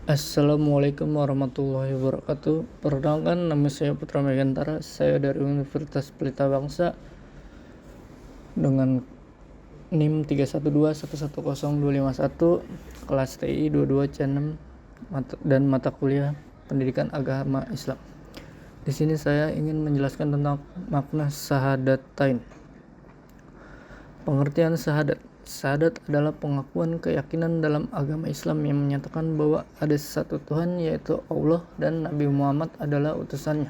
Assalamualaikum warahmatullahi wabarakatuh. Perkenalkan, nama saya Putra Megantara. Saya dari Universitas Pelita Bangsa dengan NIM 312110251, kelas TI 22C6 dan mata kuliah Pendidikan Agama Islam. Di sini saya ingin menjelaskan tentang makna syahadatain. Pengertian syahadat. Syahadat adalah pengakuan keyakinan dalam agama Islam yang menyatakan bahwa ada satu Tuhan, yaitu Allah, dan Nabi Muhammad adalah utusannya.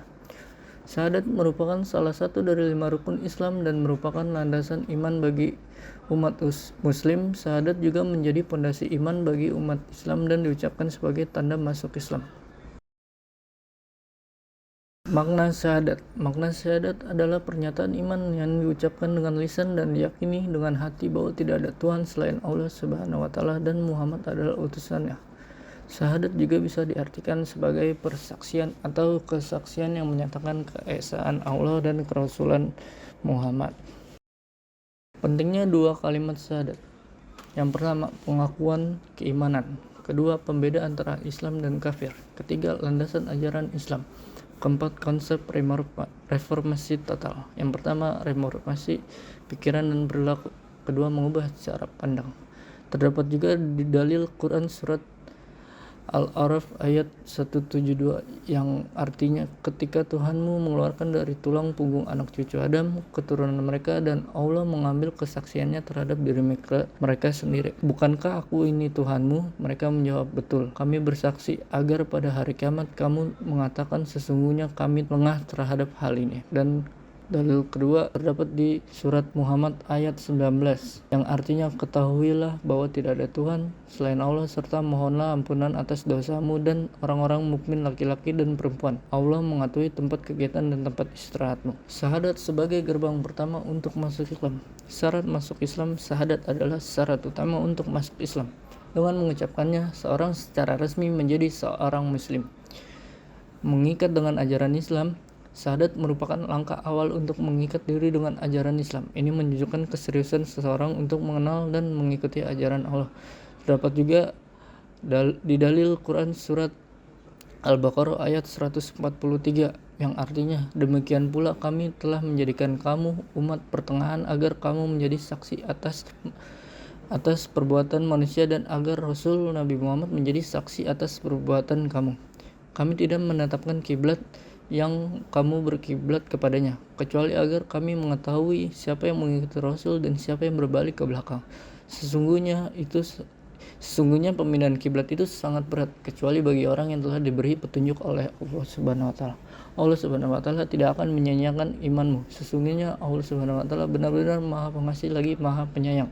Syahadat merupakan salah satu dari 5 rukun Islam dan merupakan landasan iman bagi umat Muslim. Syahadat juga menjadi pondasi iman bagi umat Islam dan diucapkan sebagai tanda masuk Islam. Makna syahadat. Makna syahadat adalah pernyataan iman yang diucapkan dengan lisan dan diyakini dengan hati bahwa tidak ada Tuhan selain Allah Subhanahu wa taala dan Muhammad adalah utusannya. Syahadat juga bisa diartikan sebagai persaksian atau kesaksian yang menyatakan keesaan Allah dan kerasulan Muhammad. Pentingnya dua kalimat syahadat. Yang pertama, pengakuan keimanan. Kedua, pembeda antara Islam dan kafir. Ketiga, landasan ajaran Islam. Keempat, konsep reformasi total. Yang pertama, reformasi pikiran dan perilaku. Kedua, mengubah cara pandang. Terdapat juga di dalil Quran surat Al-A'raf ayat 172 yang artinya, ketika Tuhanmu mengeluarkan dari tulang punggung anak cucu Adam, keturunan mereka, dan Allah mengambil kesaksiannya terhadap diri mereka sendiri. Bukankah aku ini Tuhanmu? Mereka menjawab, betul, kami bersaksi, agar pada hari kiamat kamu mengatakan sesungguhnya kami lengah terhadap hal ini. Dan dalil kedua terdapat di surat Muhammad ayat 19 yang artinya, ketahuilah bahwa tidak ada Tuhan selain Allah serta mohonlah ampunan atas dosamu dan orang-orang mukmin laki-laki dan perempuan. Allah mengetahui tempat kegiatan dan tempat istirahatmu. Syahadat sebagai gerbang pertama untuk masuk Islam. Syarat masuk Islam. Syahadat adalah syarat utama untuk masuk Islam. Dengan mengucapkannya, seorang secara resmi menjadi seorang muslim. Mengikat dengan ajaran Islam. Syahadat merupakan langkah awal untuk mengikat diri dengan ajaran Islam. Ini menunjukkan keseriusan seseorang untuk mengenal dan mengikuti ajaran Allah. Terdapat juga di dalil Quran surat Al-Baqarah ayat 143 yang artinya, demikian pula kami telah menjadikan kamu umat pertengahan agar kamu menjadi saksi atas perbuatan manusia dan agar Rasul Nabi Muhammad menjadi saksi atas perbuatan kamu. Kami tidak menetapkan kiblat yang kamu berkiblat kepadanya, kecuali agar kami mengetahui siapa yang mengikuti Rasul dan siapa yang berbalik ke belakang. Sesungguhnya pemindahan kiblat itu sangat berat, kecuali bagi orang yang telah diberi petunjuk oleh Allah Subhanahu wa taala. Allah Subhanahu wa taala tidak akan menyia-nyiakan imanmu. Sesungguhnya Allah Subhanahu wa taala benar-benar Maha Pengasih lagi Maha Penyayang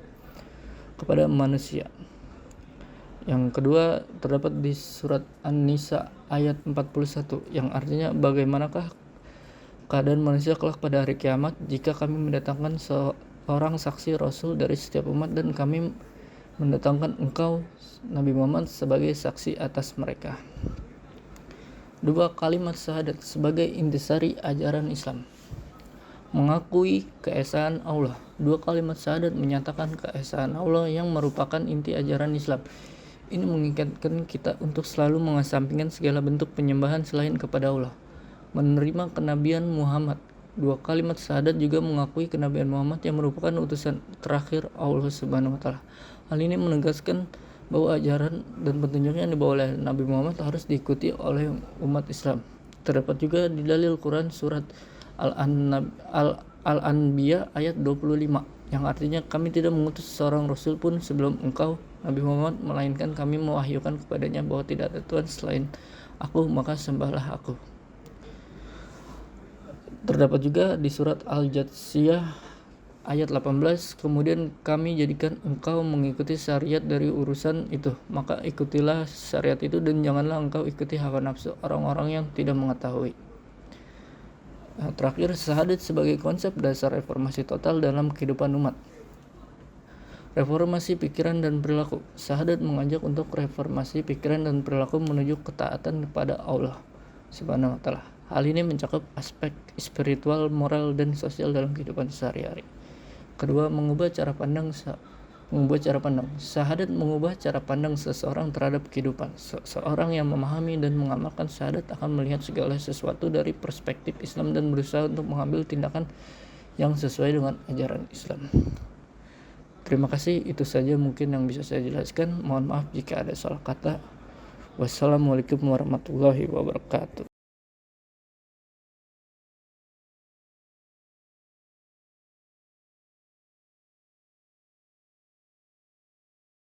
kepada manusia. Yang kedua terdapat di surat An-Nisa ayat 41 yang artinya, bagaimanakah keadaan manusia kelak pada hari kiamat jika kami mendatangkan seorang saksi Rasul dari setiap umat dan kami mendatangkan engkau Nabi Muhammad sebagai saksi atas mereka. Dua kalimat syahadat sebagai intisari ajaran Islam. Mengakui keesaan Allah. Dua kalimat syahadat menyatakan keesaan Allah yang merupakan inti ajaran Islam. Ini mengingatkan kita untuk selalu mengesampingkan segala bentuk penyembahan selain kepada Allah. Menerima kenabian Muhammad. Dua kalimat syahadat juga mengakui kenabian Muhammad yang merupakan utusan terakhir Allah Subhanahu wa taala. Hal ini menegaskan bahwa ajaran dan petunjuk yang dibawa oleh Nabi Muhammad harus diikuti oleh umat Islam. Terdapat juga di dalil Quran surat Al-Anbiya ayat 25 yang artinya, kami tidak mengutus seorang Rasul pun sebelum engkau Nabi Muhammad, melainkan kami mewahyukan kepadanya bahwa tidak ada Tuhan selain aku, maka sembahlah aku. Terdapat juga di surat Al-Jathiyah ayat 18, kemudian kami jadikan engkau mengikuti syariat dari urusan itu, maka ikutilah syariat itu dan janganlah engkau ikuti hawa nafsu orang-orang yang tidak mengetahui. Terakhir, syahadat sebagai konsep dasar reformasi total dalam kehidupan umat. Reformasi pikiran dan perilaku. Syahadat mengajak untuk reformasi pikiran dan perilaku menuju ketaatan kepada Allah Subhanahu wa taala. Hal ini mencakup aspek spiritual, moral, dan sosial dalam kehidupan sehari-hari. Kedua, mengubah cara pandang mengubah cara pandang. Syahadat mengubah cara pandang seseorang terhadap kehidupan. Seorang yang memahami dan mengamalkan syahadat akan melihat segala sesuatu dari perspektif Islam dan berusaha untuk mengambil tindakan yang sesuai dengan ajaran Islam. Terima kasih, itu saja mungkin yang bisa saya jelaskan. Mohon maaf jika ada salah kata. Wassalamualaikum warahmatullahi wabarakatuh.